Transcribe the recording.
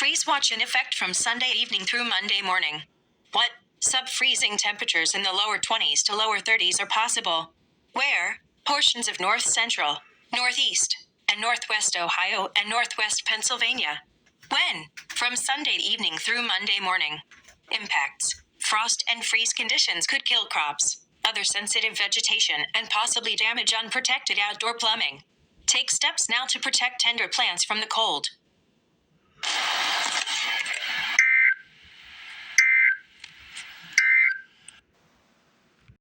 Freeze watch in effect from Sunday evening through Monday morning. What? Sub-freezing temperatures in the lower 20s to lower 30s are possible. Where? Portions of north central, northeast, and northwest Ohio and northwest Pennsylvania. When? From Sunday evening through Monday morning. Impacts. Frost and freeze conditions could kill crops, other sensitive vegetation, and possibly damage unprotected outdoor plumbing. Take steps now to protect tender plants from the cold.